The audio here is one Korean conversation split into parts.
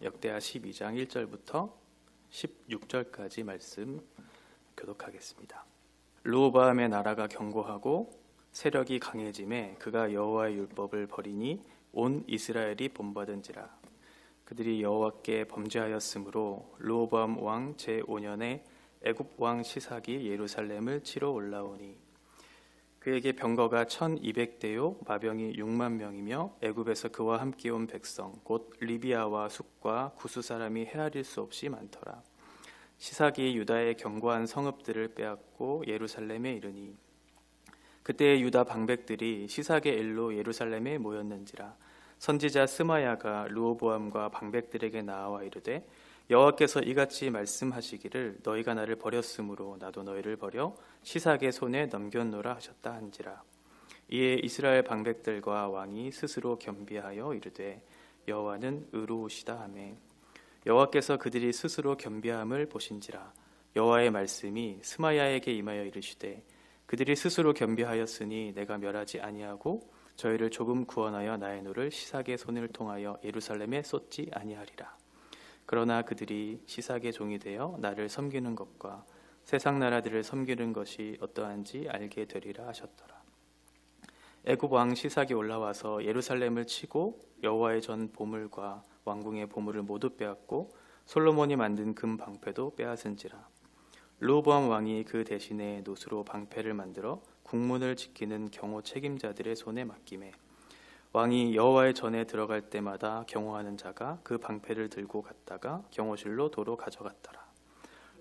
역대하 12장 1절부터 16절까지 말씀 교독하겠습니다. 르호보암의 나라가 견고하고 세력이 강해짐에 그가 여호와의 율법을 버리니 온 이스라엘이 본받은지라. 그들이 여호와께 범죄하였으므로 르호보암 왕 제5년에 애굽 왕 시삭이 예루살렘을 치러 올라오니 그에게 병거가 1200대요 마병이 6만 명이며 애굽에서 그와 함께 온 백성 곧 리비아와 숫과 구스 사람이 헤아릴 수 없이 많더라. 시삭이 유다의 견고한 성읍들을 빼앗고 예루살렘에 이르니 그때 유다 방백들이 시삭의 일로 예루살렘에 모였는지라. 선지자 스마야가 르호보암과 방백들에게 나와 이르되 여호와께서 이같이 말씀하시기를 너희가 나를 버렸으므로 나도 너희를 버려 시삭의 손에 넘겼노라 하셨다 한지라. 이에 이스라엘 방백들과 왕이 스스로 겸비하여 이르되 여호와는 의로우시다 하매 여호와께서 그들이 스스로 겸비함을 보신지라. 여호와의 말씀이 스마야에게 임하여 이르시되 그들이 스스로 겸비하였으니 내가 멸하지 아니하고 저희를 조금 구원하여 나의 노를 시삭의 손을 통하여 예루살렘에 쏟지 아니하리라. 그러나 그들이 시삭의 종이 되어 나를 섬기는 것과 세상 나라들을 섬기는 것이 어떠한지 알게 되리라 하셨더라. 애굽 왕 시삭이 올라와서 예루살렘을 치고 여호와의 전 보물과 왕궁의 보물을 모두 빼앗고 솔로몬이 만든 금 방패도 빼앗은지라. 르호보암 왕이 그 대신에 노수로 방패를 만들어 국문을 지키는 경호 책임자들의 손에 맡기매 왕이 여호와의 전에 들어갈 때마다 경호하는 자가 그 방패를 들고 갔다가 경호실로 도로 가져갔더라.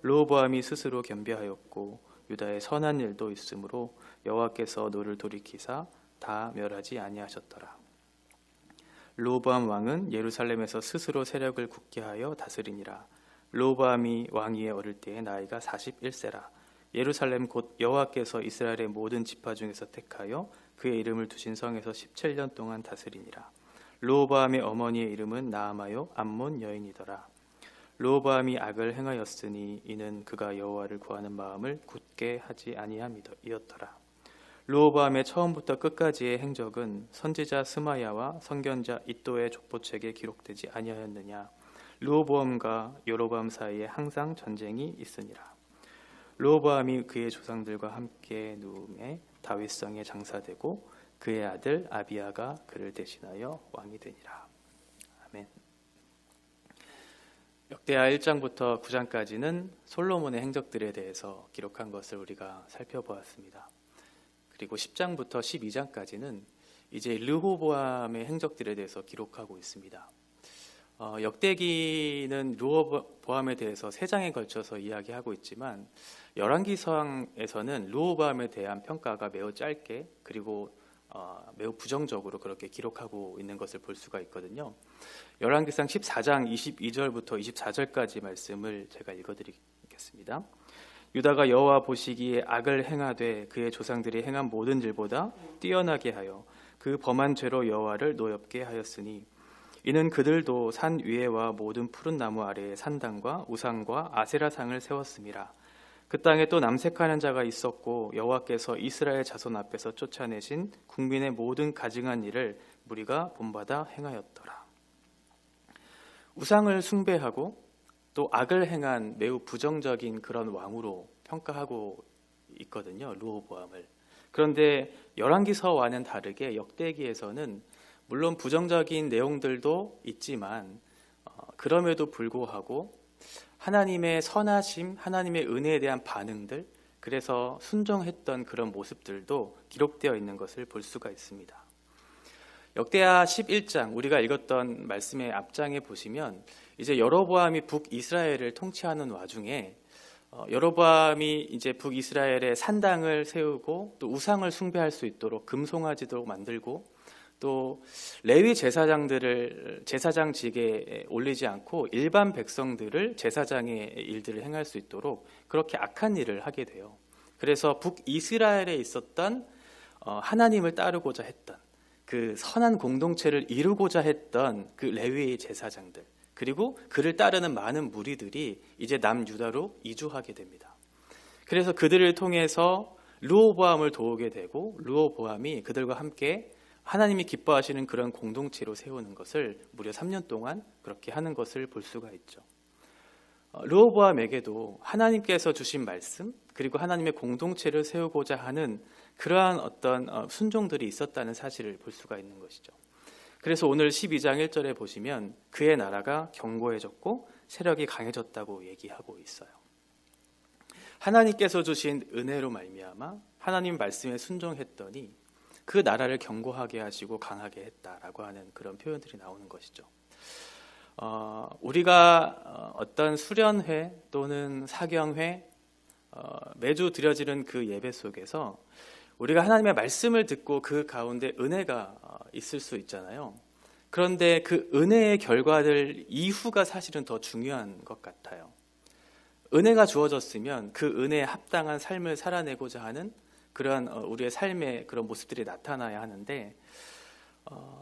르호보암이 스스로 겸비하였고 유다에 선한 일도 있으므로 여호와께서 노를 돌이키사 다 멸하지 아니하셨더라. 르호보암 왕은 예루살렘에서 스스로 세력을 굳게 하여 다스리니라. 르호보암이 왕위에 오를 때의 나이가 41세라. 예루살렘 곧 여호와께서 이스라엘의 모든 지파 중에서 택하여 그의 이름을 두신 성에서 17년 동안 다스리니라. 르호보암의 어머니의 이름은 나아마요 암몬 여인이더라. 르호보암이 악을 행하였으니 이는 그가 여호와를 구하는 마음을 굳게 하지 아니함이었더라. 르호보암의 처음부터 끝까지의 행적은 선지자 스마야와 선견자 이도의 족보책에 기록되지 아니하였느냐. 르호보암과 여로보암 사이에 항상 전쟁이 있으니라. 르호보암이 그의 조상들과 함께 누움에 다윗성에 장사되고 그의 아들 아비야가 그를 대신하여 왕이 되니라. 아멘. 역대하 1장부터 9장까지는 솔로몬의 행적들에 대해서 기록한 것을 우리가 살펴보았습니다. 그리고 10장부터 12장까지는 이제 르호보암의 행적들에 대해서 기록하고 있습니다. 역대기는 르호보암에 대해서 3장에 걸쳐서 이야기하고 있지만 열왕기서에서는 르호보암에 대한 평가가 매우 짧게 그리고 매우 부정적으로 그렇게 기록하고 있는 것을 볼 수가 있거든요. 열왕기상 14장 22절부터 24절까지 말씀을 제가 읽어드리겠습니다. 유다가 여호와 보시기에 악을 행하되 그의 조상들이 행한 모든 일보다 뛰어나게 하여 그 범한 죄로 여호와를 노엽게 하였으니 이는 그들도 산 위에와 모든 푸른 나무 아래에 산당과 우상과 아세라상을 세웠음이라. 그 땅에 또 남색하는 자가 있었고 여호와께서 이스라엘 자손 앞에서 쫓아내신 국민의 모든 가증한 일을 무리가 본받아 행하였더라. 우상을 숭배하고 또 악을 행한 매우 부정적인 그런 왕으로 평가하고 있거든요, 르호보암을. 그런데 열왕기서와는 다르게 역대기에서는 물론 부정적인 내용들도 있지만 그럼에도 불구하고 하나님의 선하심, 하나님의 은혜에 대한 반응들, 그래서 순종했던 그런 모습들도 기록되어 있는 것을 볼 수가 있습니다. 역대하 11장 우리가 읽었던 말씀의 앞장에 보시면 이제 여로보암이 북이스라엘을 통치하는 와중에 여로보암이 이제 북이스라엘에 산당을 세우고 또 우상을 숭배할 수 있도록 금송아지도 만들고 또 레위 제사장들을 제사장직에 올리지 않고 일반 백성들을 제사장의 일들을 행할 수 있도록 그렇게 악한 일을 하게 돼요. 그래서 북이스라엘에 있었던 하나님을 따르고자 했던 그 선한 공동체를 이루고자 했던 그 레위 제사장들 그리고 그를 따르는 많은 무리들이 이제 남유다로 이주하게 됩니다. 그래서 그들을 통해서 르호보암을 도우게 되고 르호보암이 그들과 함께 하나님이 기뻐하시는 그런 공동체로 세우는 것을 무려 3년 동안 그렇게 하는 것을 볼 수가 있죠. 르호보암에게도 하나님께서 주신 말씀 그리고 하나님의 공동체를 세우고자 하는 그러한 어떤 순종들이 있었다는 사실을 볼 수가 있는 것이죠. 그래서 오늘 12장 1절에 보시면 그의 나라가 견고해졌고 세력이 강해졌다고 얘기하고 있어요. 하나님께서 주신 은혜로 말미암아 하나님 말씀에 순종했더니 그 나라를 견고하게 하시고 강하게 했다라고 하는 그런 표현들이 나오는 것이죠. 우리가 어떤 수련회 또는 사경회 매주 드려지는 그 예배 속에서 우리가 하나님의 말씀을 듣고 그 가운데 은혜가 있을 수 있잖아요. 그런데 그 은혜의 결과들 이후가 사실은 더 중요한 것 같아요. 은혜가 주어졌으면 그 은혜에 합당한 삶을 살아내고자 하는 그러한 우리의 삶의 그런 모습들이 나타나야 하는데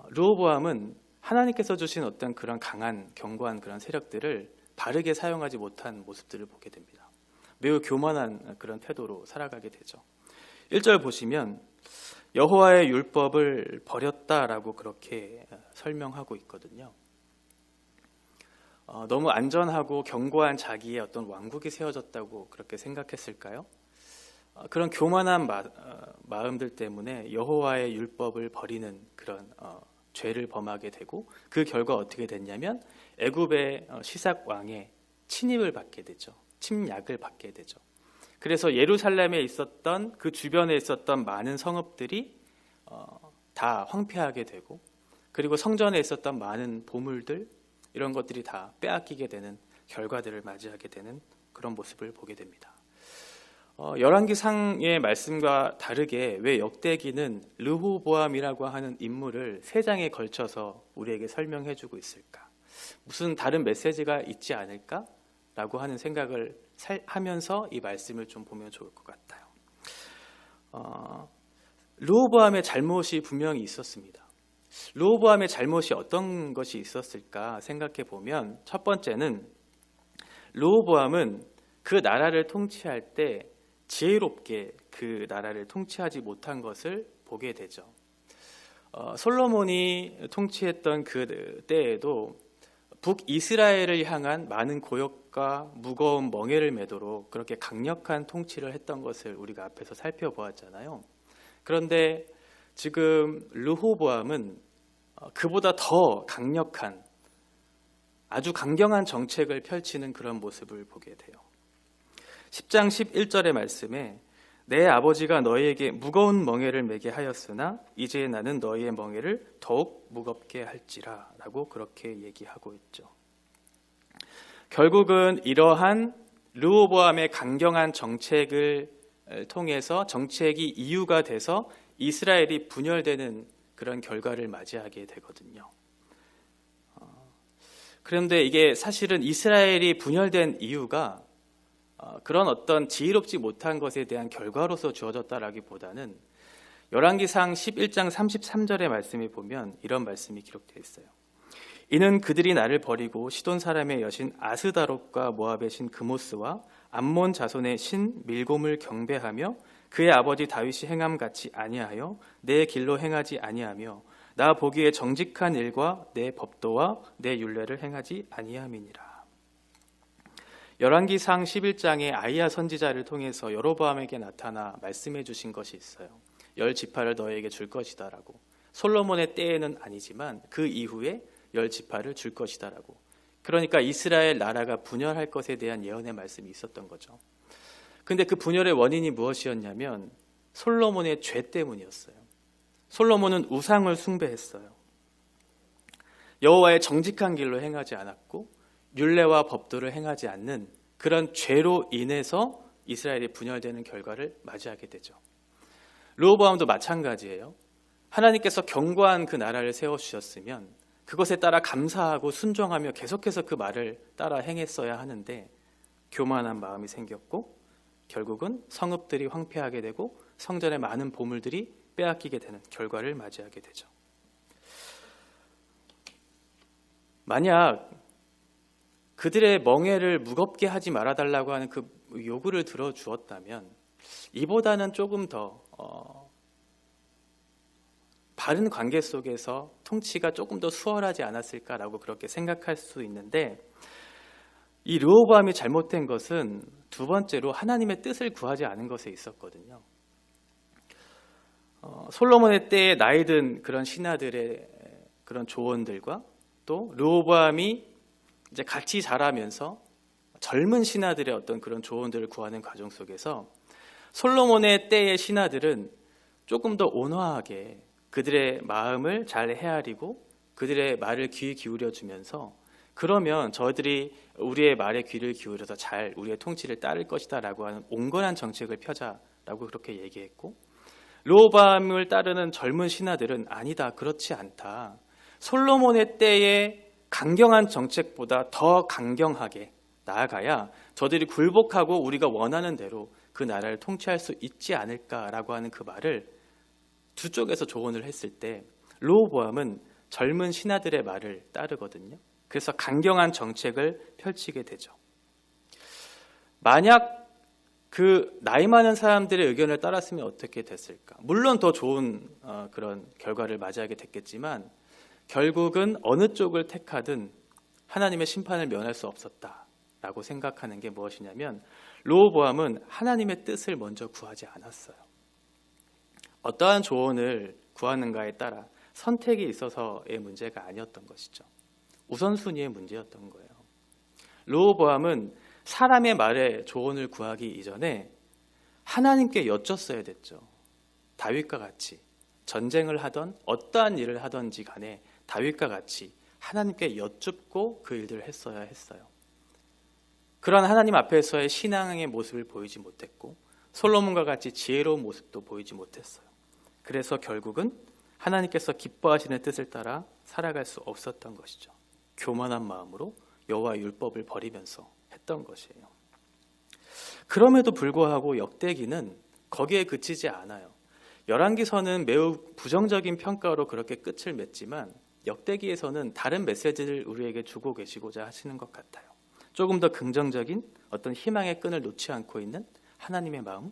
르호보암은 하나님께서 주신 어떤 그런 강한 견고한 그런 세력들을 바르게 사용하지 못한 모습들을 보게 됩니다. 매우 교만한 그런 태도로 살아가게 되죠. 1절 보시면 여호와의 율법을 버렸다라고 그렇게 설명하고 있거든요. 너무 안전하고 견고한 자기의 어떤 왕국이 세워졌다고 그렇게 생각했을까요? 그런 교만한 마음들 때문에 여호와의 율법을 버리는 그런 죄를 범하게 되고 그 결과 어떻게 됐냐면 애굽의 시삭 왕의 침입을 받게 되죠. 침략을 받게 되죠. 그래서 예루살렘에 있었던 그 주변에 있었던 많은 성읍들이 다 황폐하게 되고 그리고 성전에 있었던 많은 보물들 이런 것들이 다 빼앗기게 되는 결과들을 맞이하게 되는 그런 모습을 보게 됩니다. 열왕기상의 말씀과 다르게 왜 역대기는 르호보암이라고 하는 인물을 3장에 걸쳐서 우리에게 설명해주고 있을까? 무슨 다른 메시지가 있지 않을까라고 하는 생각을 하면서 이 말씀을 좀 보면 좋을 것 같아요. 르호보암의 잘못이 분명히 있었습니다. 르호보암의 잘못이 어떤 것이 있었을까 생각해 보면 첫 번째는 르호보암은 그 나라를 통치할 때 지혜롭게 그 나라를 통치하지 못한 것을 보게 되죠. 솔로몬이 통치했던 그 때에도 북이스라엘을 향한 많은 고역과 무거운 멍에를 메도록 그렇게 강력한 통치를 했던 것을 우리가 앞에서 살펴보았잖아요. 그런데 지금 르호보암은 그보다 더 강력한 아주 강경한 정책을 펼치는 그런 모습을 보게 돼요. 10장 11절의 말씀에 내 아버지가 너희에게 무거운 멍에를 메게 하였으나 이제 나는 너희의 멍에를 더욱 무겁게 할지라 라고 그렇게 얘기하고 있죠. 결국은 이러한 르호보암의 강경한 정책을 통해서 정책이 이유가 돼서 이스라엘이 분열되는 그런 결과를 맞이하게 되거든요. 그런데 이게 사실은 이스라엘이 분열된 이유가 그런 어떤 지혜롭지 못한 것에 대한 결과로서 주어졌다라기보다는 열왕기상 11장 33절의 말씀에 보면 이런 말씀이 기록되어 있어요. 이는 그들이 나를 버리고 시돈 사람의 여신 아스다롯과 모압의 신 그모스와 암몬 자손의 신 밀곰을 경배하며 그의 아버지 다윗이 행함같이 아니하여 내 길로 행하지 아니하며 나 보기에 정직한 일과 내 법도와 내 율례를 행하지 아니함이니라. 열왕기상 11장에 아이야 선지자를 통해서 여로보암에게 나타나 말씀해 주신 것이 있어요. 10지파를 너에게 줄 것이다라고. 솔로몬의 때에는 아니지만 그 이후에 10지파를 줄 것이다라고. 그러니까 이스라엘 나라가 분열할 것에 대한 예언의 말씀이 있었던 거죠. 근데 그 분열의 원인이 무엇이었냐면 솔로몬의 죄 때문이었어요. 솔로몬은 우상을 숭배했어요. 여호와의 정직한 길로 행하지 않았고 율례와 법도를 행하지 않는 그런 죄로 인해서 이스라엘이 분열되는 결과를 맞이하게 되죠. 르호보암도 마찬가지예요. 하나님께서 견고한 그 나라를 세워주셨으면 그것에 따라 감사하고 순종하며 계속해서 그 말을 따라 행했어야 하는데 교만한 마음이 생겼고 결국은 성읍들이 황폐하게 되고 성전의 많은 보물들이 빼앗기게 되는 결과를 맞이하게 되죠. 만약 그들의 멍에를 무겁게 하지 말아달라고 하는 그 요구를 들어주었다면 이보다는 조금 더 바른 관계 속에서 통치가 조금 더 수월하지 않았을까라고 그렇게 생각할 수 있는데, 이 르호보암이 잘못된 것은 두 번째로 하나님의 뜻을 구하지 않은 것에 있었거든요. 솔로몬의 때에 나이 든 그런 신하들의 그런 조언들과 또 르호보암이 이제 같이 자라면서 젊은 신하들의 어떤 그런 조언들을 구하는 과정 속에서 솔로몬의 때의 신하들은 조금 더 온화하게 그들의 마음을 잘 헤아리고 그들의 말을 귀 기울여 주면서, 그러면 저희들이 우리의 말에 귀를 기울여서 잘 우리의 통치를 따를 것이다 라고 하는 온건한 정책을 펴자라고 그렇게 얘기했고, 르호보암을 따르는 젊은 신하들은 아니다, 그렇지 않다, 솔로몬의 때의 강경한 정책보다 더 강경하게 나아가야 저들이 굴복하고 우리가 원하는 대로 그 나라를 통치할 수 있지 않을까라고 하는 그 말을 두 쪽에서 조언을 했을 때 르호보암은 젊은 신하들의 말을 따르거든요. 그래서 강경한 정책을 펼치게 되죠. 만약 그 나이 많은 사람들의 의견을 따랐으면 어떻게 됐을까? 물론 더 좋은 그런 결과를 맞이하게 됐겠지만 결국은 어느 쪽을 택하든 하나님의 심판을 면할 수 없었다라고 생각하는 게 무엇이냐면, 르호보암은 하나님의 뜻을 먼저 구하지 않았어요. 어떠한 조언을 구하는가에 따라 선택이 있어서의 문제가 아니었던 것이죠. 우선순위의 문제였던 거예요. 르호보암은 사람의 말에 조언을 구하기 이전에 하나님께 여쭙어야 됐죠. 다윗과 같이 전쟁을 하던 어떠한 일을 하던지 간에 다윗과 같이 하나님께 여쭙고 그 일들을 했어야 했어요. 그런 하나님 앞에서의 신앙의 모습을 보이지 못했고 솔로몬과 같이 지혜로운 모습도 보이지 못했어요. 그래서 결국은 하나님께서 기뻐하시는 뜻을 따라 살아갈 수 없었던 것이죠. 교만한 마음으로 여호와의 율법을 버리면서 했던 것이에요. 그럼에도 불구하고 역대기는 거기에 그치지 않아요. 열왕기서는 매우 부정적인 평가로 그렇게 끝을 맺지만 역대기에서는 다른 메시지를 우리에게 주고 계시고자 하시는 것 같아요. 조금 더 긍정적인 어떤 희망의 끈을 놓지 않고 있는 하나님의 마음.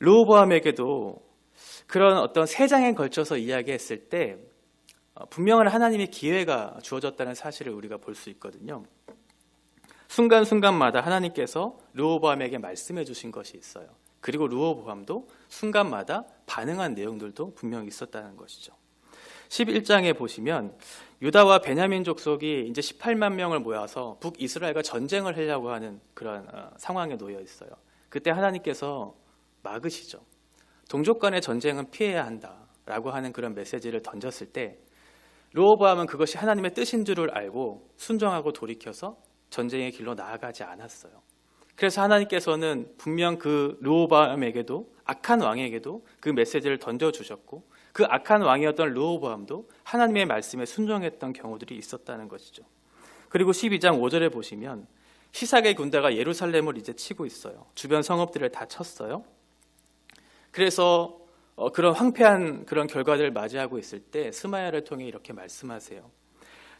르호보암에게도 그런 어떤 세 장에 걸쳐서 이야기했을 때 분명한 하나님의 기회가 주어졌다는 사실을 우리가 볼 수 있거든요. 순간순간마다 하나님께서 르호보암에게 말씀해 주신 것이 있어요. 그리고 르호보암도 순간마다 반응한 내용들도 분명히 있었다는 것이죠. 11장에 보시면 유다와 베냐민 족속이 이제 18만 명을 모아서 북이스라엘과 전쟁을 하려고 하는 그런 상황에 놓여 있어요. 그때 하나님께서 막으시죠. 동족 간의 전쟁은 피해야 한다라고 하는 그런 메시지를 던졌을 때 르호보암은 그것이 하나님의 뜻인 줄을 알고 순종하고 돌이켜서 전쟁의 길로 나아가지 않았어요. 그래서 하나님께서는 분명 그 르호보암에게도, 악한 왕에게도 그 메시지를 던져주셨고 그 악한 왕이었던 르호보암도 하나님의 말씀에 순종했던 경우들이 있었다는 것이죠. 그리고 12장 5절에 보시면 시삭의 군대가 예루살렘을 이제 치고 있어요. 주변 성읍들을 다 쳤어요. 그래서 그런 황폐한 그런 결과들을 맞이하고 있을 때 스마야를 통해 이렇게 말씀하세요.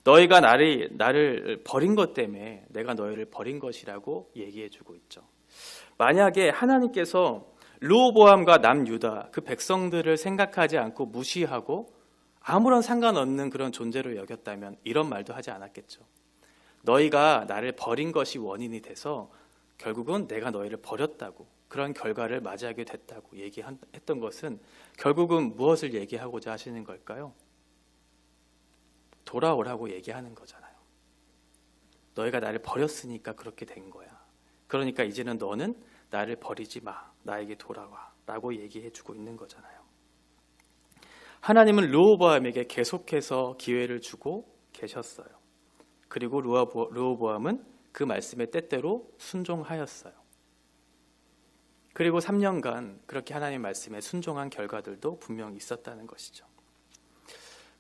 너희가 나를 버린 것 때문에 내가 너희를 버린 것이라고 얘기해주고 있죠. 만약에 하나님께서 르호보암과 남유다 그 백성들을 생각하지 않고 무시하고 아무런 상관없는 그런 존재로 여겼다면 이런 말도 하지 않았겠죠. 너희가 나를 버린 것이 원인이 돼서 결국은 내가 너희를 버렸다고, 그런 결과를 맞이하게 됐다고 얘기했던 것은 결국은 무엇을 얘기하고자 하시는 걸까요? 돌아오라고 얘기하는 거잖아요. 너희가 나를 버렸으니까 그렇게 된 거야. 그러니까 이제는 너는 나를 버리지 마. 나에게 돌아와. 라고 얘기해주고 있는 거잖아요. 하나님은 르호보암에게 계속해서 기회를 주고 계셨어요. 그리고 르호보암은 그 말씀의 때때로 순종하였어요. 그리고 3년간 그렇게 하나님의 말씀에 순종한 결과들도 분명히 있었다는 것이죠.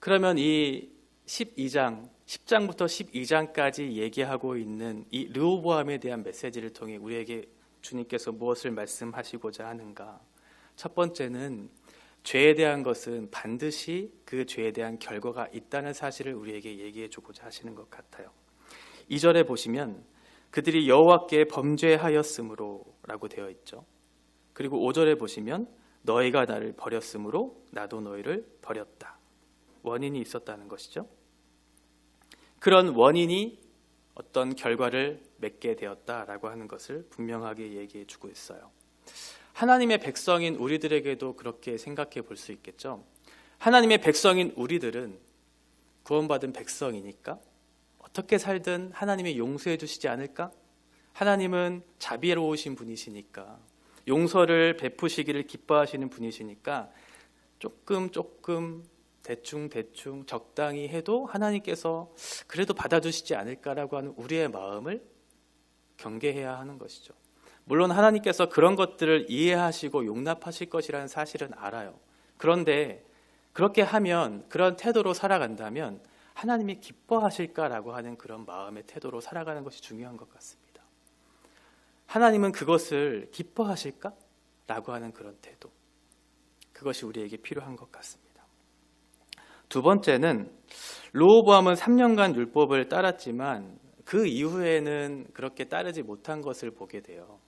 그러면 이 10장부터 12장까지 얘기하고 있는 이 르호보암에 대한 메시지를 통해 우리에게 주님께서 무엇을 말씀하시고자 하는가? 첫 번째는 죄에 대한 것은 반드시 그 죄에 대한 결과가 있다는 사실을 우리에게 얘기해 주고자 하시는 것 같아요. 2절에 보시면 그들이 여호와께 범죄하였으므로 라고 되어 있죠. 그리고 5절에 보시면 너희가 나를 버렸으므로 나도 너희를 버렸다. 원인이 있었다는 것이죠. 그런 원인이 어떤 결과를 맺게 되었다라고 하는 것을 분명하게 얘기해 주고 있어요. 하나님의 백성인 우리들에게도 그렇게 생각해 볼 수 있겠죠. 하나님의 백성인 우리들은 구원받은 백성이니까 어떻게 살든 하나님이 용서해 주시지 않을까? 하나님은 자비로우신 분이시니까, 용서를 베푸시기를 기뻐하시는 분이시니까 조금 대충 적당히 해도 하나님께서 그래도 받아주시지 않을까라고 하는 우리의 마음을 경계해야 하는 것이죠. 물론 하나님께서 그런 것들을 이해하시고 용납하실 것이라는 사실은 알아요. 그런데 그렇게 하면, 그런 태도로 살아간다면 하나님이 기뻐하실까라고 하는 그런 마음의 태도로 살아가는 것이 중요한 것 같습니다. 하나님은 그것을 기뻐하실까? 라고 하는 그런 태도, 그것이 우리에게 필요한 것 같습니다. 두 번째는, 르호보암은 3년간 율법을 따랐지만 그 이후에는 그렇게 따르지 못한 것을 보게 돼요.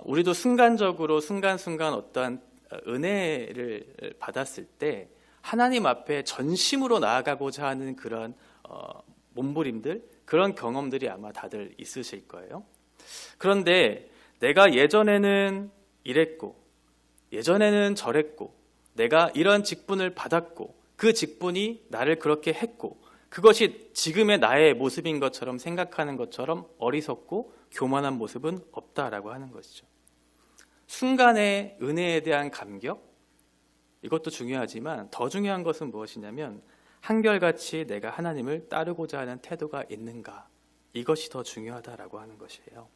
우리도 순간적으로 순간순간 어떠한 은혜를 받았을 때 하나님 앞에 전심으로 나아가고자 하는 그런 몸부림들, 그런 경험들이 아마 다들 있으실 거예요. 그런데 내가 예전에는 이랬고, 예전에는 저랬고, 내가 이런 직분을 받았고, 그 직분이 나를 그렇게 했고, 그것이 지금의 나의 모습인 것처럼 생각하는 것처럼 어리석고 교만한 모습은 없다라고 하는 것이죠. 순간의 은혜에 대한 감격, 이것도 중요하지만 더 중요한 것은 무엇이냐면 한결같이 내가 하나님을 따르고자 하는 태도가 있는가, 이것이 더 중요하다라고 하는 것이에요.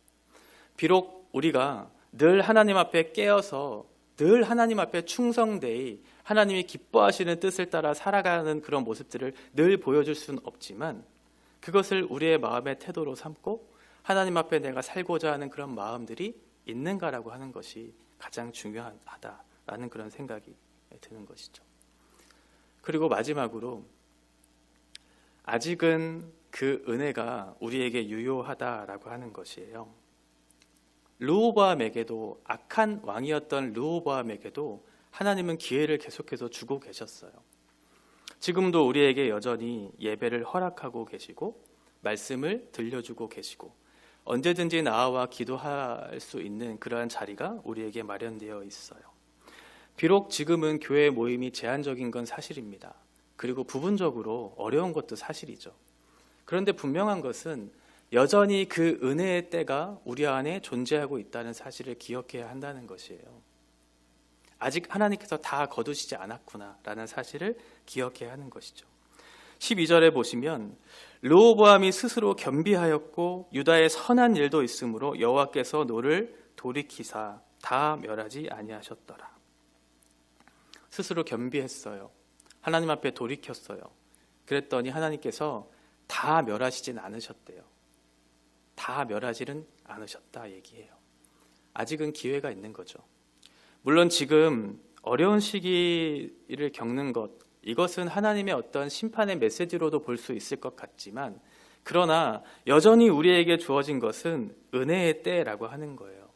비록 우리가 늘 하나님 앞에 깨어서 늘 하나님 앞에 충성되이 하나님이 기뻐하시는 뜻을 따라 살아가는 그런 모습들을 늘 보여줄 수는 없지만, 그것을 우리의 마음의 태도로 삼고 하나님 앞에 내가 살고자 하는 그런 마음들이 있는가라고 하는 것이 가장 중요하다라는 그런 생각이 드는 것이죠. 그리고 마지막으로, 아직은 그 은혜가 우리에게 유효하다라고 하는 것이에요. 르호보암에게도, 악한 왕이었던 르호보암에게도 하나님은 기회를 계속해서 주고 계셨어요. 지금도 우리에게 여전히 예배를 허락하고 계시고 말씀을 들려주고 계시고 언제든지 나와 기도할 수 있는 그러한 자리가 우리에게 마련되어 있어요. 비록 지금은 교회 모임이 제한적인 건 사실입니다. 그리고 부분적으로 어려운 것도 사실이죠. 그런데 분명한 것은 여전히 그 은혜의 때가 우리 안에 존재하고 있다는 사실을 기억해야 한다는 것이에요. 아직 하나님께서 다 거두시지 않았구나라는 사실을 기억해야 하는 것이죠. 12절에 보시면 르호보암이 스스로 겸비하였고 유다의 선한 일도 있으므로 여호와께서 노를 돌이키사 다 멸하지 아니하셨더라. 스스로 겸비했어요. 하나님 앞에 돌이켰어요. 그랬더니 하나님께서 다 멸하시진 않으셨대요. 다 멸하지는 않으셨다 얘기해요. 아직은 기회가 있는 거죠. 물론 지금 어려운 시기를 겪는 것, 이것은 하나님의 어떤 심판의 메시지로도 볼 수 있을 것 같지만, 그러나 여전히 우리에게 주어진 것은 은혜의 때라고 하는 거예요.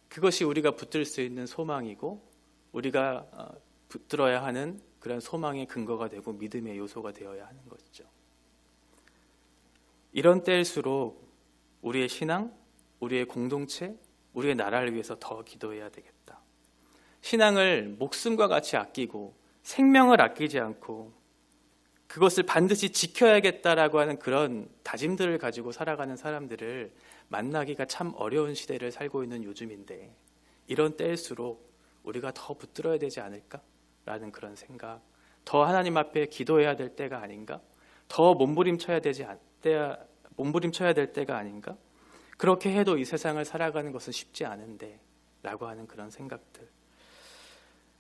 그것이 우리가 붙들 수 있는 소망이고 우리가 붙들어야 하는 그런 소망의 근거가 되고 믿음의 요소가 되어야 하는 것이죠. 이런 때일수록 우리의 신앙, 우리의 공동체, 우리의 나라를 위해서 더 기도해야 되겠다. 신앙을 목숨과 같이 아끼고 생명을 아끼지 않고 그것을 반드시 지켜야겠다라고 하는 그런 다짐들을 가지고 살아가는 사람들을 만나기가 참 어려운 시대를 살고 있는 요즘인데, 이런 때일수록 우리가 더 붙들어야 되지 않을까라는 그런 생각, 더 하나님 앞에 기도해야 될 때가 아닌가, 더 몸부림쳐야 될 때가 아닌가, 그렇게 해도 이 세상을 살아가는 것은 쉽지 않은데 라고 하는 그런 생각들,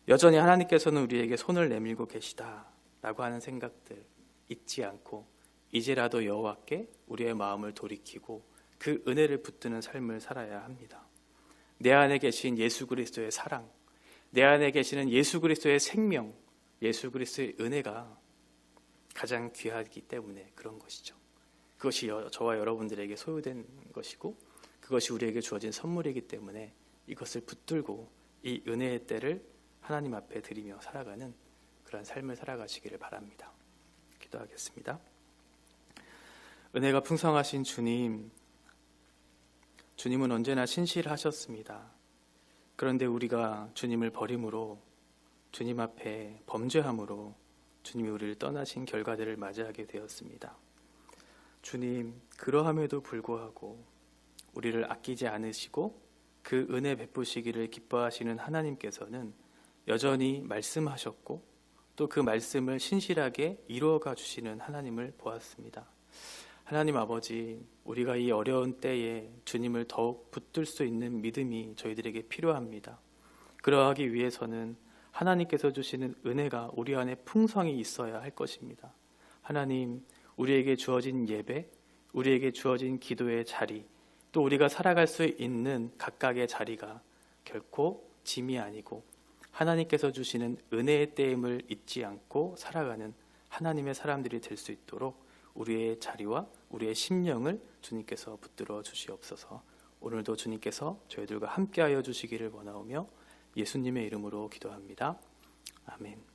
여전히 하나님께서는 우리에게 손을 내밀고 계시다라고 하는 생각들 잊지 않고 이제라도 여호와께 우리의 마음을 돌이키고 그 은혜를 붙드는 삶을 살아야 합니다. 내 안에 계신 예수 그리스도의 사랑, 내 안에 계시는 예수 그리스도의 생명, 예수 그리스도의 은혜가 가장 귀하기 때문에 그런 것이죠. 그것이 저와 여러분들에게 소유된 것이고 그것이 우리에게 주어진 선물이기 때문에 이것을 붙들고 이 은혜의 때를 하나님 앞에 드리며 살아가는 그런 삶을 살아가시기를 바랍니다. 기도하겠습니다. 은혜가 풍성하신 주님, 주님은 언제나 신실하셨습니다. 그런데 우리가 주님을 버림으로, 주님 앞에 범죄함으로 주님이 우리를 떠나신 결과들을 맞이하게 되었습니다. 주님, 그러함에도 불구하고 우리를 아끼지 않으시고 그 은혜 베푸시기를 기뻐하시는 하나님께서는 여전히 말씀하셨고 또 그 말씀을 신실하게 이루어가 주시는 하나님을 보았습니다. 하나님 아버지, 우리가 이 어려운 때에 주님을 더욱 붙들 수 있는 믿음이 저희들에게 필요합니다. 그러하기 위해서는 하나님께서 주시는 은혜가 우리 안에 풍성히 있어야 할 것입니다. 하나님, 우리에게 주어진 예배, 우리에게 주어진 기도의 자리, 또 우리가 살아갈 수 있는 각각의 자리가 결코 짐이 아니고 하나님께서 주시는 은혜의 때임을 잊지 않고 살아가는 하나님의 사람들이 될 수 있도록 우리의 자리와 우리의 심령을 주님께서 붙들어 주시옵소서. 오늘도 주님께서 저희들과 함께하여 주시기를 원하오며 예수님의 이름으로 기도합니다. 아멘.